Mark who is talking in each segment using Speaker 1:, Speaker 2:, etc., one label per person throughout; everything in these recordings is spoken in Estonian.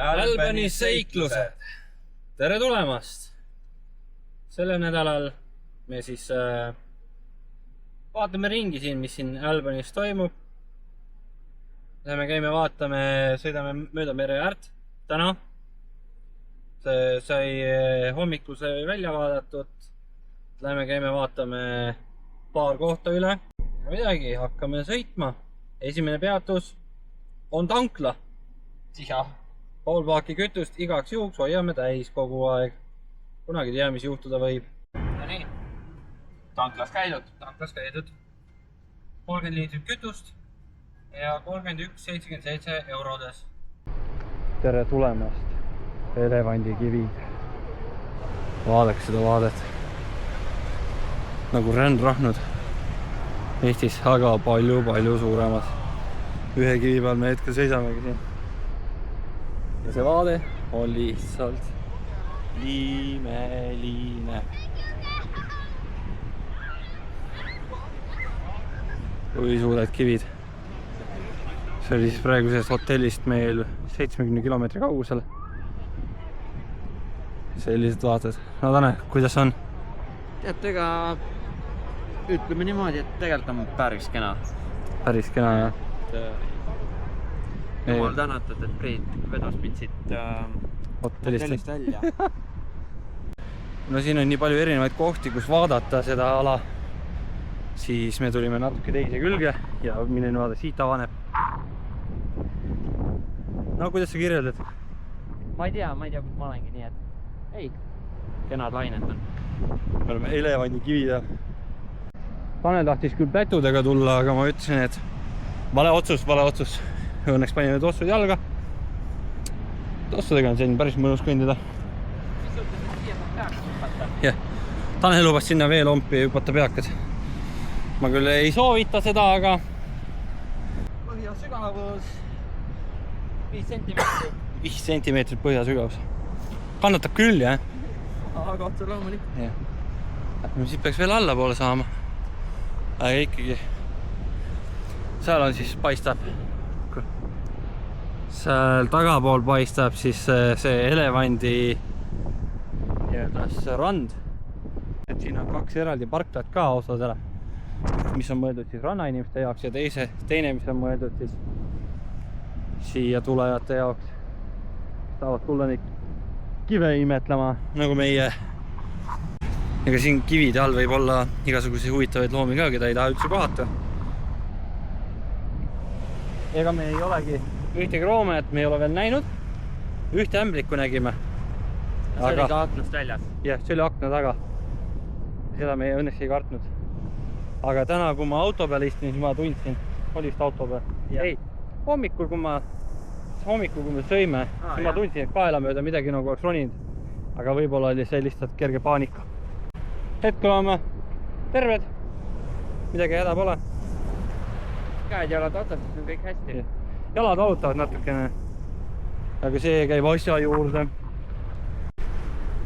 Speaker 1: Albani seiklused. Tere tulemast! Sellel nädalal me siis vaatame ringi siin, mis siin Albanis toimub. Läheme käime vaatame, sõidame mööda mere äärt täna. Sai hommikul sai välja vaadatud. Läheme käime vaatame paar kohta üle. Midagi, hakkame sõitma. Esimene peatus on tankla. Pool paaki kütust igaks juhuks hoiame täis kogu aeg. Kunagi tea, mis juhtuda võib. Ja nii. Tanklas käidud. 30 liitrit kütust ja 31,77 eurodes. Tere tulemast, elevandikivi. Vaadake seda vaadet. Nagu rändrahnud Eestis, aga palju suuremad. Ühe kivi peal me hetkel seisamegi siin. Ja see vaade on lihtsalt imeline. Kui suured kivid. See oli siis praegusest hotellist meil 70 kilomeetri kaugusel. Sellised vaated. No Tanel, kuidas on?
Speaker 2: Tead, ega ütleme niimoodi, et tegelikult on päris kena.
Speaker 1: Päris kena, jah.
Speaker 2: Jumal tänatud, et Priit vedas pitsit hotellist välja.
Speaker 1: No siin on nii palju erinevaid kohti, kus vaadata seda ala. Siis me tulime natuke teise külge ja milline vaade siit avaneb. No kuidas sa kirjeldad?
Speaker 2: Ma ei tea, kus ma olengi, nii et ei, kenad lained on.
Speaker 1: Me oleme elevandi kivid. Tanel tahtis küll pätudega tulla, aga ma ütlesin, et vale otsus. Õnneks panime tossud jalga. Tossudega on siin päris mõnus kõndida. Jah, Tanel lubas sinna veelompi hüpata peakad. Ma küll ei soovita seda, aga
Speaker 2: põhjasügavus 5 sentimeetrit.
Speaker 1: 5 sentimeetrit põhjasügavus. Kannatab küll, jah?
Speaker 2: Aga otse loomulikult.
Speaker 1: Siit peaks veel allapoole saama. Aga ikkagi seal on siis paistab. Seal tagapool paistab siis see elevandi rand. Et siin on 2 eraldi parklat ka osadele, mis on mõeldud siis rannainimeste jaoks ja teine, mis on mõeldud siis siia tulejate jaoks. Tahavad tulla neid kive imetlema nagu meie. Ega siin kivide all võib olla igasuguseid huvitavaid loomi ka, keda ei taha üldse kohata. Ega me ei olegi ühtegi roomet, me ei ole veel näinud. Ühte ämblikku nägime.
Speaker 2: See oli ka aknast väljas.
Speaker 1: Jah, see oli akna taga. Seda me õnneks ei kartnud. Aga täna, kui ma auto peal istun, siis ma tundsin. Oli vist auto peal? Ei, hommikul, kui me sõime, siis ma tundsin, et kaela mööda midagi nagu oleks roninud. Aga võib-olla oli see lihtsalt kerge paanika. Hetkel oleme terved. Midagi häda pole.
Speaker 2: Käed jalad otsast, on kõik hästi.
Speaker 1: Jalad valutavad natukene, aga see käib asja juurde.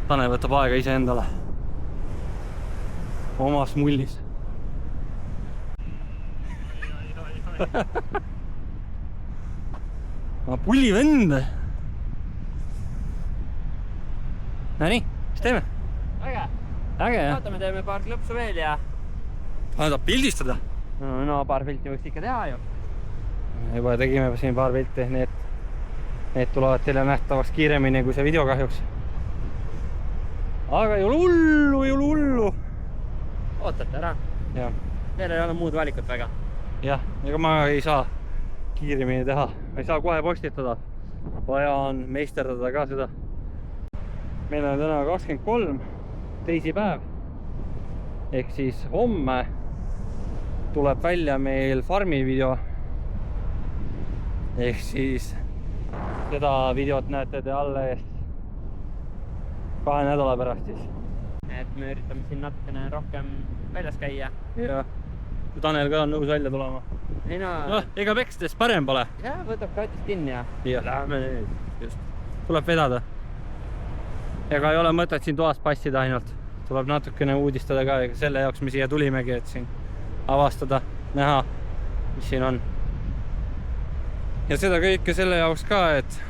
Speaker 1: Tanel võtab aega ise endale. Omas mullis. Pulli vend. No nii, mis teeme?
Speaker 2: Äge,
Speaker 1: jah?
Speaker 2: vaatame, teeme paar klõpsu veel ja...
Speaker 1: Tahab pildistada?
Speaker 2: No paar pilti võiks ikka teha ju.
Speaker 1: Juba tegime siin paar pilti, need tulevad teile nähtavaks kiiremini kui see video kahjuks. Aga ei ole hullu.
Speaker 2: Ootate ära.
Speaker 1: Jah.
Speaker 2: Teil ei ole muud valikut väga.
Speaker 1: Jah, ega ma ei saa kiiremini teha. Ma ei saa kohe postitada. Vaja on meisterdada ka seda. Meil on täna 23 teisipäev. Ehk siis homme tuleb välja meil farmi video. Ehk siis seda videot näete te alles 2 nädala pärast siis.
Speaker 2: Et me üritame siin natukene rohkem väljas käia.
Speaker 1: Ja, kui Tanel ka on nõus välja tulema.
Speaker 2: Ei no...
Speaker 1: ega pekstes parem pole.
Speaker 2: Jah, võtab kratist kinni ja...
Speaker 1: Lähme nüüd. Just. Tuleb vedada. Ega ei ole mõtet siin toas passida ainult. tuleb natukene uudistada ka, ega selle jaoks me siia tulimegi, et siin avastada, näha, mis siin on. Ja seda kõike selle jaoks ka, et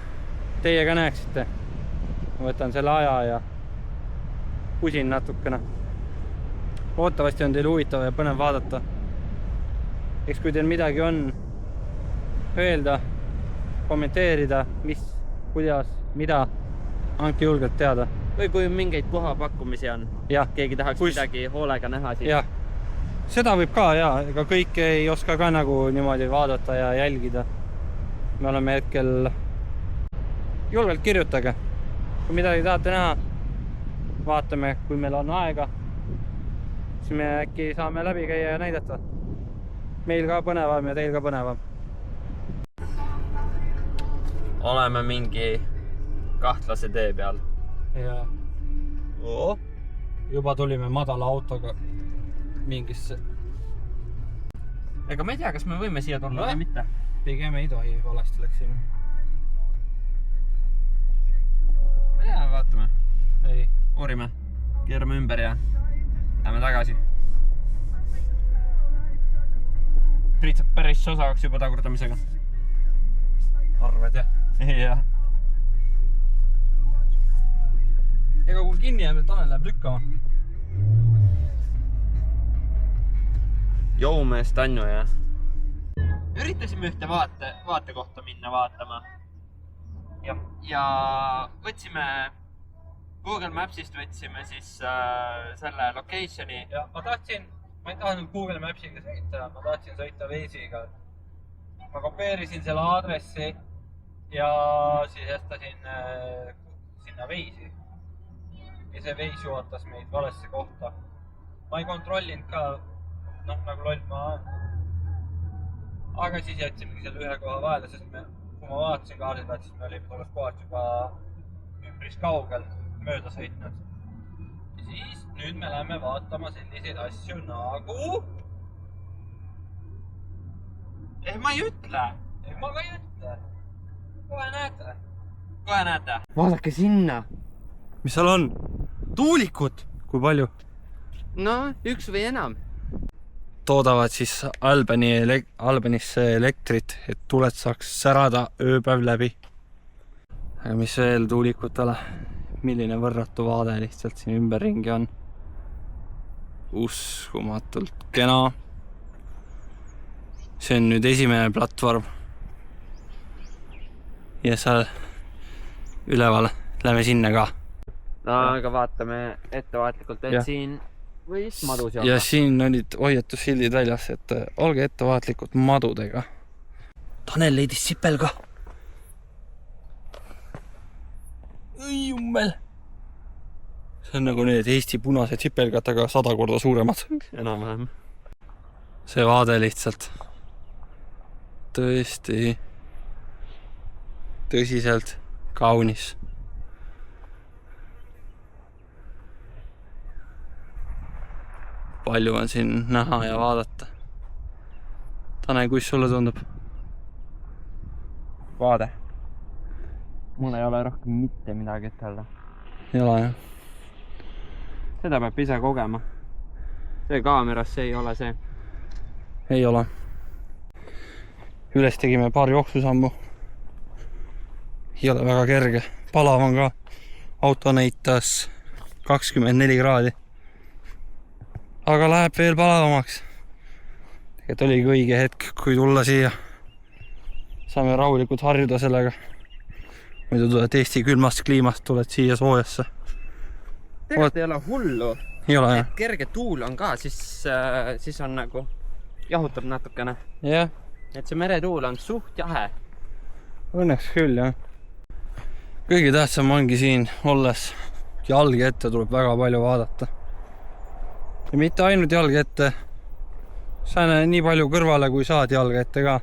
Speaker 1: teie ka näeksite. Ma võtan selle aja ja pusin natukene. Ootavasti on teil huvitav ja põnev vaadata. Eks kui teil midagi on öelda, kommenteerida, mis, kuidas, mida, andke julgelt teada.
Speaker 2: Või kui mingeid kohapakkumisi on, keegi tahaks midagi hoolega näha siis.
Speaker 1: Jah, seda võib ka ega kõike ei oska ka nagu niimoodi vaadata ja jälgida. Me oleme hetkel julgelt kirjutage. Kui midagi tahate näha, vaatame, kui meil on aega, siis me äkki saame läbi käia ja näidata. Meil ka põnevam ja teil ka põnevam.
Speaker 2: Oleme mingi kahtlase tee peal.
Speaker 1: Ja juba tulime madala autoga mingisse.
Speaker 2: Ega ma ei tea, kas me võime siia tulla või mitte.
Speaker 1: Pigem ei tohi, valesti läksime.
Speaker 2: Ma ei tea, vaatame.
Speaker 1: Ei.
Speaker 2: Uurime. Keerame ümber ja lähme tagasi. Priit saab päris osavaks juba tagurdamisega.
Speaker 1: Arvad, jah?
Speaker 2: Jah.
Speaker 1: Ega kui kinni jääme, Tanel läheb lükkama.
Speaker 2: Joumeest Anju, jah. Üritasime ühte vaatekohta minna vaatama. Ja võtsime Google Mapsist võtsime siis selle locationi.
Speaker 1: Ja ma ei tahtnud Google Mapsiga sõita, ma tahtsin sõita Waze'iga. Ma kopeerisin selle aadressi ja siis jästasin sinna Waze'i. Ja see Waze juhatas meid valesse kohta. Ma ei kontrollinud ka, nagu loll ma olen. Aga siis jätsimegi selle ühe koha vahele, sest kui ma vaatasin kaardi pealt, siis me olime tolles kohast juba ümbris kaugel mööda sõitnud. Ja siis nüüd me läheme vaatama selliseid asju nagu...
Speaker 2: ma ei ütle.
Speaker 1: Ma ka ei ütle. Kohe näete.
Speaker 2: Vaadake sinna.
Speaker 1: Mis seal on? Tuulikud! Kui palju?
Speaker 2: No, üks või enam.
Speaker 1: Toodavad siis Albanisse elektrit, et tuled saaks särada ööpäev läbi. Aga mis veel tuulikutele? Milline võrratu vaade lihtsalt siin ümberringi on. Uskumatult kena. See on nüüd esimene platvorm. Ja seal üleval lähme sinna ka.
Speaker 2: No, aga vaatame ettevaatlikult, et siin võis madus olla.
Speaker 1: Ja siin olid hoiatussildid väljas, et olge ettevaatlikud madudega. Tanel leidis sipelga. Õi jummel. See on nagu need Eesti punased sipelgad, aga 100 korda suuremad.
Speaker 2: Enam-vähem.
Speaker 1: See vaade lihtsalt. Tõesti tõsiselt kaunis. Palju on siin näha ja vaadata. Tanel, kus sulle tundub?
Speaker 2: Vaade. Mul ei ole rohkem mitte midagi ütelda.
Speaker 1: Ei ole, jah?
Speaker 2: Seda peab ise kogema. See kaameras, see ei ole see.
Speaker 1: Ei ole. Üles tegime paar jooksusammu. Ei ole väga kerge. Palav on ka. Auto näitas 24 kraadi. Aga läheb veel palavamaks. Et oligi õige hetk, kui tulla siia. Saame rahulikult harjuda sellega. Muidu tuled Eesti külmast kliimast, tuled siia soojasse.
Speaker 2: Tegelikult ei ole hullu.
Speaker 1: Ei ole, jah?
Speaker 2: Et kerge tuul on ka, siis on nagu jahutab natukene.
Speaker 1: Jah.
Speaker 2: Et see meretuul on suht jahe.
Speaker 1: Õnneks küll, jah. Kõige tähtsam ongi siin olles jalgi ette tuleb väga palju vaadata. Ja mitte ainult jalg ette. Sääne nii palju kõrvale, kui saad jalg ette ka.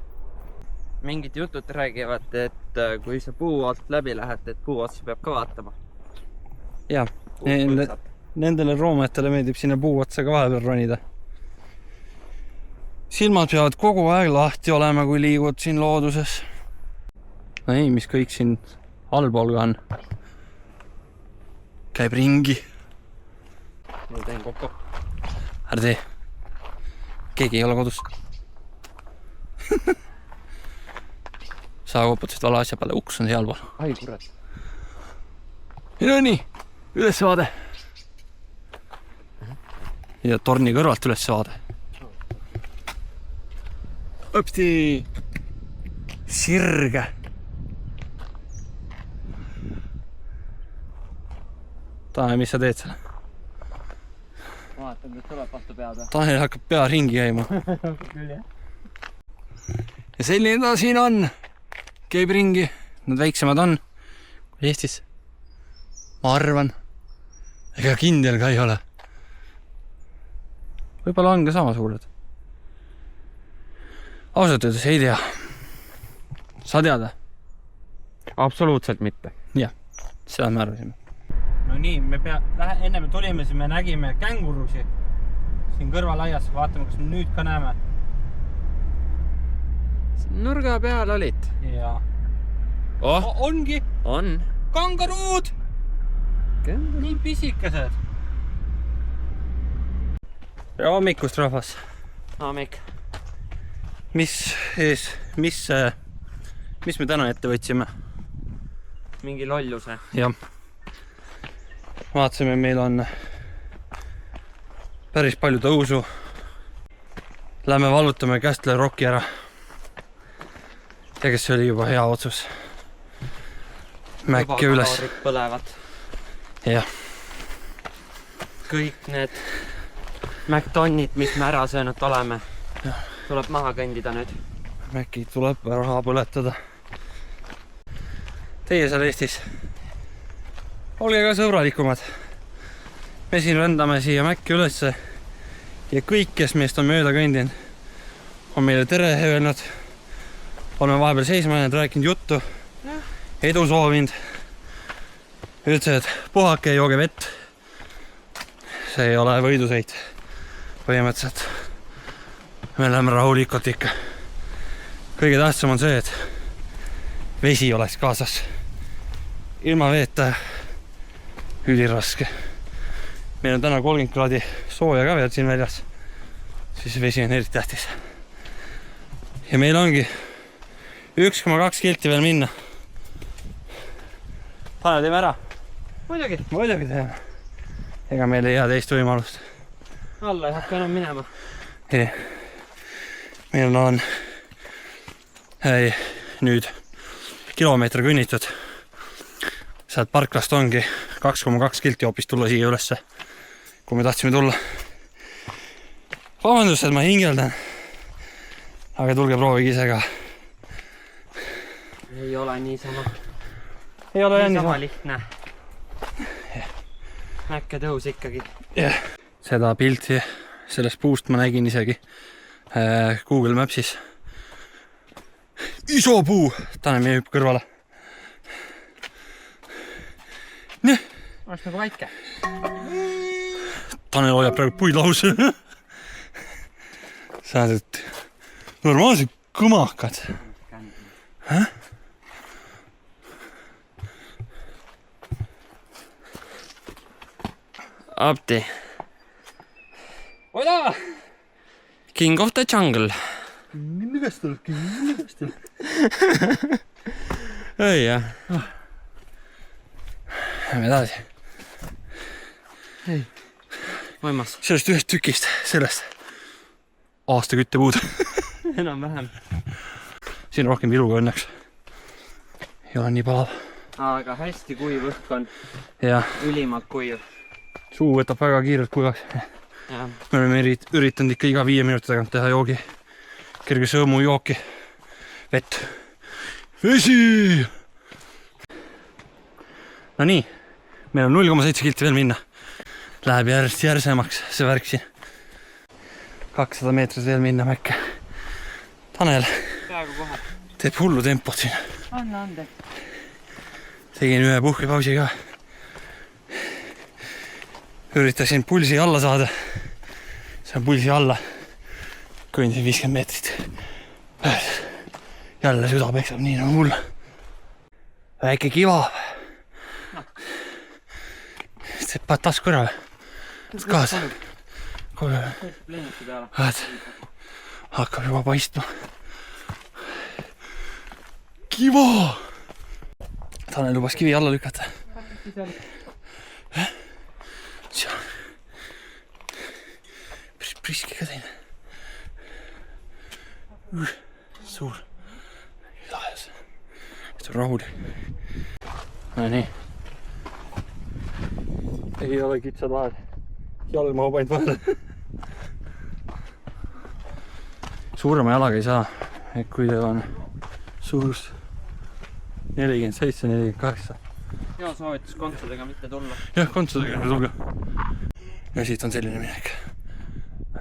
Speaker 2: Mingid jutud räägivad, et kui sa puu alt läbi lähed, et puu otsa peab ka vaatama.
Speaker 1: Jah, nendele roometele meeldib sinna puu otsa ka vahepeal ronida. Silmad peavad kogu aeg lahti olema, kui liigud siin looduses. No ei, mis kõik siin allpool ka on. Käib ringi.
Speaker 2: ma teen kokku.
Speaker 1: Ära tee. Keegi ei ole kodus. Sa koputasid vale asja peale, uks on seal pool.
Speaker 2: Ai kurat.
Speaker 1: Ja no nii, ülesvaade. Ja torni kõrvalt ülesvaade. Õpti. Sirge. Tanel, mis sa teed seal?
Speaker 2: Vaatan, et tuleb vastu pead.
Speaker 1: Tanel hakkab pea ringi käima.
Speaker 2: Küll jah.
Speaker 1: Ja selline ta siin on. Käib ringi. Nad väiksemad on kui Eestis. Ma arvan. Ega kindel ka ei ole. Võib-olla on ka sama suured. Ausalt öeldes ei tea. Sa teada?
Speaker 2: Absoluutselt mitte.
Speaker 1: Jah, seda me arvasime. No nii, enne me tulime, siis me nägime kängurusi siin kõrvalaias. Vaatame, kas me nüüd ka näeme.
Speaker 2: Nurga peal olid.
Speaker 1: Ja. Ongi.
Speaker 2: On.
Speaker 1: Kangaruud. Nii pisikesed. Ja hommikust, rahvas.
Speaker 2: Hommik.
Speaker 1: Mis me täna ette võtsime?
Speaker 2: Mingi lolluse.
Speaker 1: Jah. Vaatasime, meil on päris palju tõusu. Lähme valutame Kästle Rocki ära. Ja kes see oli juba hea otsus. Mäkke üles.
Speaker 2: Põlevad.
Speaker 1: Jah.
Speaker 2: Kõik need McDonald'id, mis me ära söönud oleme, tuleb maha kõndida nüüd.
Speaker 1: Mäkki tuleb raha põletada. Teie seal Eestis. Olge ka sõbralikumad. Me siin rändame siia Mäkki ülesse ja kõik, kes meist on mööda kõndinud, on meile tere öelnud. Oleme vahepeal seisma jäänud, rääkinud juttu, edu soovinud. Ütlesid, et puhake ja jooge vett. See ei ole võidusõit. Põhimõtteliselt me läheme rahulikult ikka. Kõige tähtsam on see, et vesi oleks kaasas. Ilma veeta üliraske. Meil on täna 30 kraadi sooja ka veel siin väljas. Siis vesi on eriti tähtis. Ja meil ongi 1,2 kilti veel minna. Pane, teeme ära.
Speaker 2: Muidugi.
Speaker 1: Muidugi teeme. Ega meil ei jää teist võimalust.
Speaker 2: Alla ei hakka enam minema.
Speaker 1: Ei. Meil on nüüd kilomeetri kõnnitud. Sealt parklast ongi 2,2 kilti hoopis tulla siia ülesse, kui me tahtsime tulla. Vabandust, et ma hingeldan. Aga tulge proovige ise ka.
Speaker 2: Ei ole niisama.
Speaker 1: Ei ole
Speaker 2: niisama lihtne. Mäkke tõus ikkagi.
Speaker 1: Seda pilti sellest puust ma nägin isegi Google Mapsis. Iso puu! Tanel meie hüpp kõrvale.
Speaker 2: Oleks nagu väike.
Speaker 1: Tanel hoiab praegu puid lahus. Sa näed, et normaalsed kõmakad.
Speaker 2: Abdi.
Speaker 1: Oida!
Speaker 2: King of the jungle.
Speaker 1: Millest tuleb?
Speaker 2: Ei jah.
Speaker 1: Lähme edasi.
Speaker 2: Ei. Võimas.
Speaker 1: Sellest ühest tükist, sellest aasta küttepuud.
Speaker 2: Enam vähem.
Speaker 1: Siin on rohkem viluga õnneks. Ei ole nii palav.
Speaker 2: Aga hästi kuiv õhk on.
Speaker 1: Ja.
Speaker 2: Ülimalt kuiv.
Speaker 1: Suu võtab väga kiirelt kuivaks.
Speaker 2: Ja.
Speaker 1: Me oleme üritanud ikka iga 5 minuti tagant teha joogi. Kerge sõõmu jooki. Vett. Vesi! No nii. Meil on 0,7 kilti veel minna. Läheb järjest järsemaks see värk siin. 200 meetrit veel minna Mäkke. Tanel.
Speaker 2: Peaaegu kohe.
Speaker 1: Teeb hullu tempot siin.
Speaker 2: Anna ande.
Speaker 1: Tegin ühe puhkepausi ka. Üritasin pulsi alla saada. See on pulsi alla. Kõndsin 50 meetrit. Jälle süda peksab nii nagu mul. Väike kiva. Teeb tasku ära. kaasa. Kohe.
Speaker 2: lennuki peale.
Speaker 1: Hakkab juba paistma. Kiva! Tanel lubas kivi alla lükata. Seal. Priski ka teine. Suur. Lahes. See on rahulik. No nii. Ei ole kitsad vahel. Jalg mahub ainult vahele. Suurema jalaga ei saa. Et kui teil on suurus 47-48.
Speaker 2: Hea soovitus kontsudega mitte tulla.
Speaker 1: Jah, kontsudega ei tulge. Ja siit on selline minek.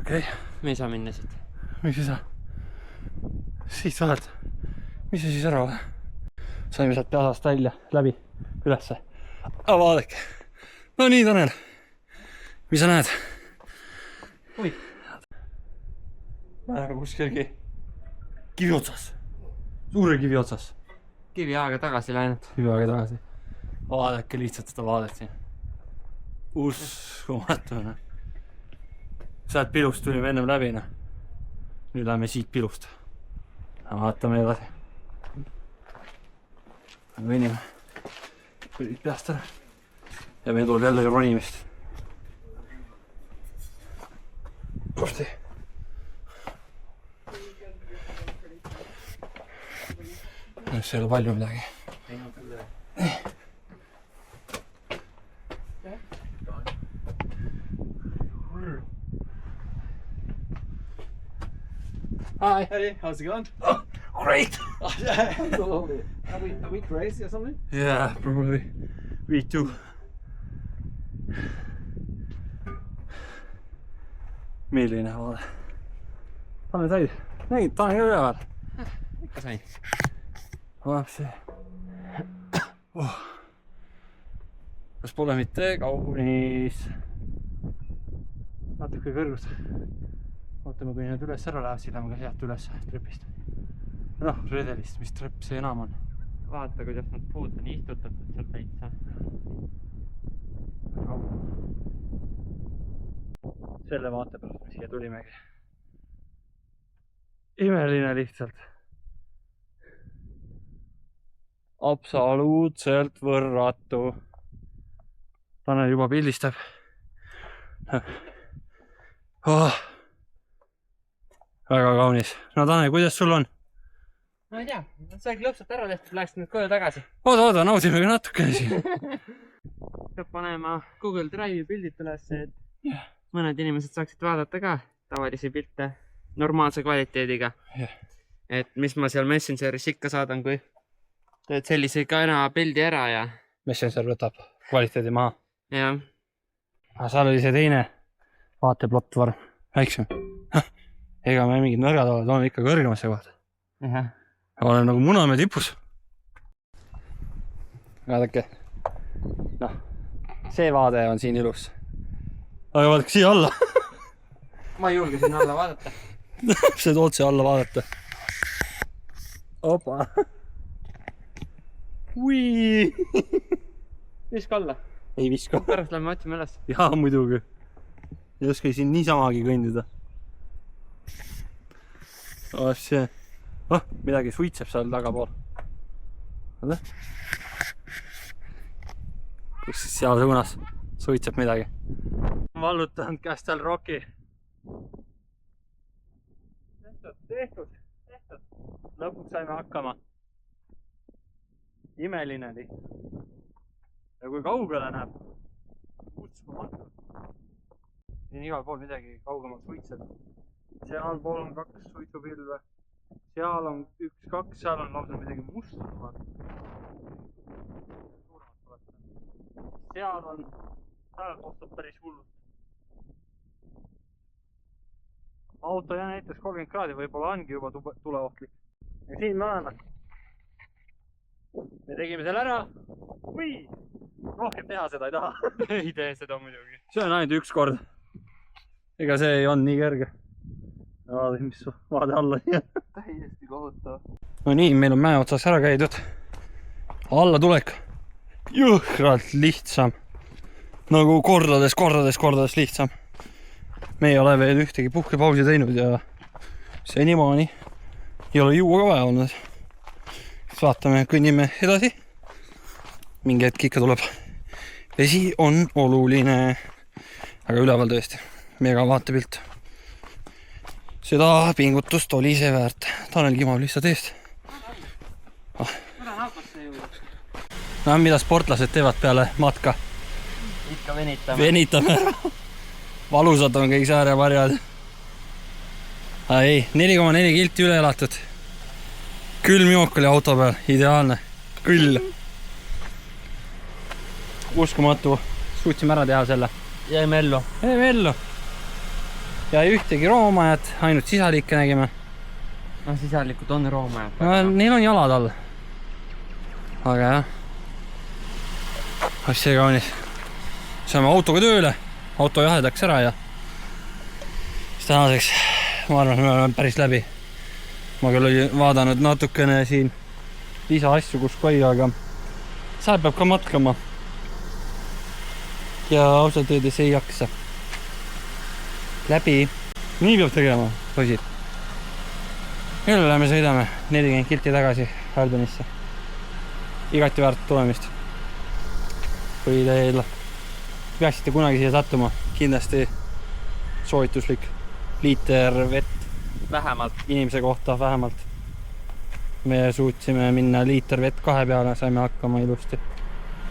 Speaker 1: Okei.
Speaker 2: Me ei saa minna siit.
Speaker 1: Miks ei saa? Siit vahelt. Mis see siis ära ole? Saime sealt peasast välja, läbi, ülesse. Aga vaadake. No nii, Tanel. Mis sa näed?
Speaker 2: Oi.
Speaker 1: Ma näen kuskilgi kivi otsas. Suure kivi otsas.
Speaker 2: Kivi aega tagasi läinud.
Speaker 1: Kivi aega tagasi. Vaadake lihtsalt seda vaadet siin. Uskumatu. Sealt pilust tulime ennem läbi. Nüüd läheme siit pilust. Vaatame edasi. Venime. Põlid peast ära. Ja meil tuleb jälle ronimist. Kosti. See ei ole palju midagi.
Speaker 3: Hi. Hey, how's it going?
Speaker 1: Oh, great!
Speaker 3: Are we crazy or something?
Speaker 1: Yeah, probably. Me too. Milline vaade. Tanel said. Nägid, Tanel üleval.
Speaker 2: Ikka sain.
Speaker 1: Vaab see. Kas pole mitte kaunis? Natuke kõrgust. Ootame, kui need üles ära lähevad, siis läheme ka sealt üles trepist. Noh, redelist, mis trepp see enam on.
Speaker 2: Vaata, kuidas nad puud on istutatud sealt täitsa.
Speaker 1: Selle vaate pärast me siia tulimegi. Imeline lihtsalt. Absoluutselt võrratu. Tanel juba pildistab. Väga kaunis. No Tanel, kuidas sul on?
Speaker 2: Ma ei tea, sai klõpsalt ära tehtud, läheks nüüd koju tagasi.
Speaker 1: Oota, naudime ka natukene siin.
Speaker 2: Peab panema Google Drive'i pildid üles, et mõned inimesed saaksid vaadata ka tavalisi pilte normaalse kvaliteediga. Et mis ma seal Messengeris ikka saadan, kui teed sellise kena pildi ära ja...
Speaker 1: Messenger võtab kvaliteedi maha.
Speaker 2: Jah.
Speaker 1: Aga seal oli see teine vaateplatvorm, väiksem. Ega me mingid nõrgad oleme ikka kõrgemasse kohta.
Speaker 2: Jah.
Speaker 1: Olen nagu Munamäe tipus. Vaadake. Noh, see vaade on siin ilus. Aga vaadake siia alla.
Speaker 2: Ma ei julge sinna alla vaadata.
Speaker 1: See otse alla vaadata. Opa. Ui.
Speaker 2: Viska alla.
Speaker 1: Ei viska.
Speaker 2: Pärast lähme otsime üles.
Speaker 1: Jaa, muidugi. Ei oska siin niisamagi kõndida. See. Oh, midagi suitseb seal tagapool. Vaata. Kus siis seal suunas suitseb midagi. Vallutanud Castle Rocki. Tehtud. Lõpuks saime hakkama. Imeline lihtsalt. Ja kui kaugele näeb, uskumatult. Siin igal pool midagi kaugemalt suitseb. Seal pool on 2 suitsupilve. Seal on 1-2, seal on lausa midagi musta. Seal kohtab päris hullult. Auto ja näiteks 30 kraadi võib-olla ongi juba tuleohtlik. Ja siin me oleme. Me tegime selle ära. Ui! Rohkem teha seda ei taha.
Speaker 2: Ei tee seda muidugi.
Speaker 1: See on ainult 1 kord. Ega see ei olnud nii kerge. Vaade, mis vaade alla nii.
Speaker 2: Täiesti kohutav.
Speaker 1: No nii, meil on mäe otsas ära käidud. Alla tulek. Jõhkralt lihtsam. nagu kordades lihtsam. Me ei ole veel ühtegi puhkepausi teinud ja senimaani ei ole juua ka vaja olnud. Siis vaatame, kõnnime edasi. Mingi hetk ikka tuleb. Vesi on oluline. Aga üleval tõesti. Mega vaatepilt. Seda pingutust oli see väärt. Tanel kimab lihtsalt eest. No, mida sportlased teevad peale matka?
Speaker 2: Ikka
Speaker 1: Venitame ära. Valusad on kõik säärevarjad. Ei, 4,4 kilti üle elatud. Külm jook oli auto peal, ideaalne. Küll. Uskumatu. Suutsime ära teha selle.
Speaker 2: Jäime ellu.
Speaker 1: Ja ei ühtegi roomajat, ainult sisalikke nägime.
Speaker 2: No sisalikud on roomajad.
Speaker 1: No, neil on jalad all. Aga jah. Asja kaunis. Saame autoga tööle. Auto jahedaks ära ja siis tänaseks ma arvan, et me oleme päris läbi. Ma küll oli vaadanud natukene siin lisa asju, kus kui, aga seal peab ka matkama. Ja ausalt öeldes ei jaksa. Läbi. Nii peab tegema, poisid. Millele me sõidame 40 kilti tagasi Hardonisse. Igati väärt tulemist. Kui teil peaksite kunagi siia sattuma, kindlasti soovituslik liiter vett
Speaker 2: Vähemalt.
Speaker 1: inimese kohta vähemalt. Me suutsime minna liiter vett 2 peale, saime hakkama ilusti.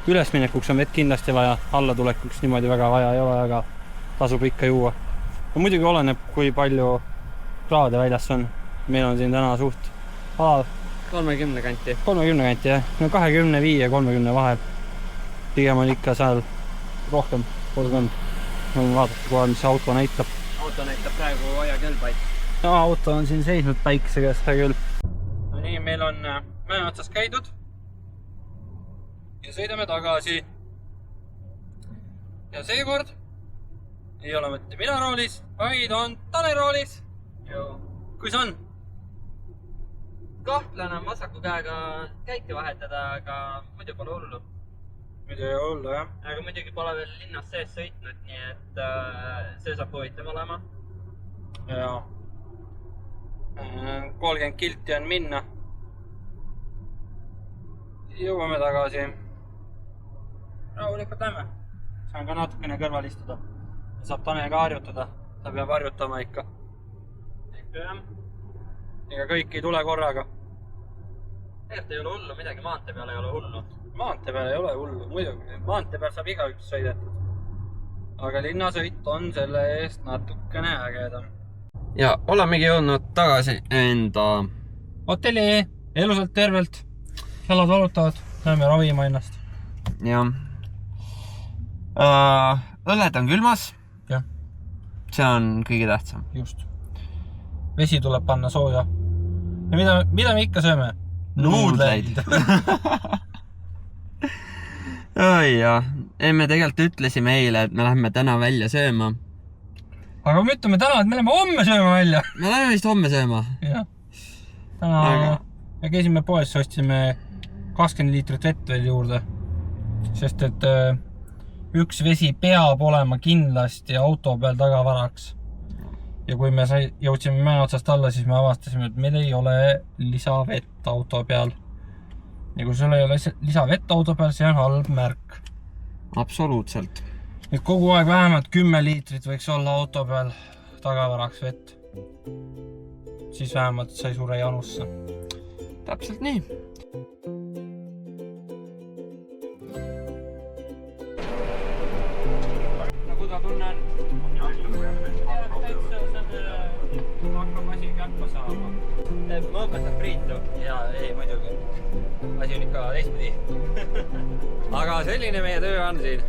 Speaker 1: Ülesminekuks on vett kindlasti vaja, allatulekuks niimoodi väga vaja ei ole, aga tasub ikka juua. No, muidugi oleneb, kui palju kraade väljas on. Meil on siin täna suht alav.
Speaker 2: 30 kanti.
Speaker 1: 30 kanti, jah. No 25 ja 30 vahel. Pigem on ikka seal rohkem 30. Võin vaadata kohe, mis auto näitab.
Speaker 2: Auto näitab praegu hoia kõlbaid.
Speaker 1: No, auto on siin seisnud päikse käes küll. No nii, meil on mäe otsas käidud. Ja sõidame tagasi. Ja seekord ei ole mitte mina roolis, vaid on Tanel roolis. Kui see on?
Speaker 2: Kahtlane on vasaku käega käike vahetada, aga muidu pole hullu.
Speaker 1: Muidu ei hullu, jah.
Speaker 2: Aga muidugi pole veel linnas sees sõitnud, nii et see saab huvitav olema.
Speaker 1: Jaa. 30 kilti on minna. Jõuame tagasi. Rahulikult lähme. Saan ka natukene kõrval istuda. Saab Tanel ka harjutada. Ta peab harjutama ikka.
Speaker 2: Ikka jah.
Speaker 1: Ega kõik ei tule korraga.
Speaker 2: Tegelikult ei ole hullu, midagi maantee peal ei ole hullu.
Speaker 1: Maantee peal ei ole hullu, muidugi. Maantee peal saab igaüks sõidetud. Aga linnasõit on selle eest natukene ägedam.
Speaker 2: Ja olemegi jõudnud tagasi enda
Speaker 1: hotelli, elusalt tervelt. Jalad valutavad, näeme ravima ennast.
Speaker 2: Ja õlled on külmas.
Speaker 1: Jah.
Speaker 2: See on kõige tähtsam.
Speaker 1: Just. Vesi tuleb panna sooja. Ja mida me ikka sööme?
Speaker 2: Nuudleid. Oi jah. Me tegelikult ütlesime eile, et me läheme täna välja sööma.
Speaker 1: Aga me ütleme täna, et me läheme homme sööma välja.
Speaker 2: Me läheme vist homme sööma.
Speaker 1: Jah. Täna me käisime poes, ostsime 20 liitrit vett veel juurde. Sest et üks vesi peab olema kindlasti auto peal tagavaraks. Ja kui me jõudsime mäe otsast alla, siis me avastasime, et meil ei ole lisavett auto peal. Ja kui sul ei ole lisavett auto peal, see on halb märk.
Speaker 2: Absoluutselt.
Speaker 1: Et kogu aeg vähemalt 10 liitrit võiks olla auto peal tagavaraks vett. Siis vähemalt sa ei sure janusse.
Speaker 2: Täpselt nii.
Speaker 1: Nagu ta tunnen? Hakkab asi käppa saama.
Speaker 2: Ma õpetan Priitu.
Speaker 1: Jaa, ei muidugi. Asi on ikka teistpidi. Aga selline meie töö on siin.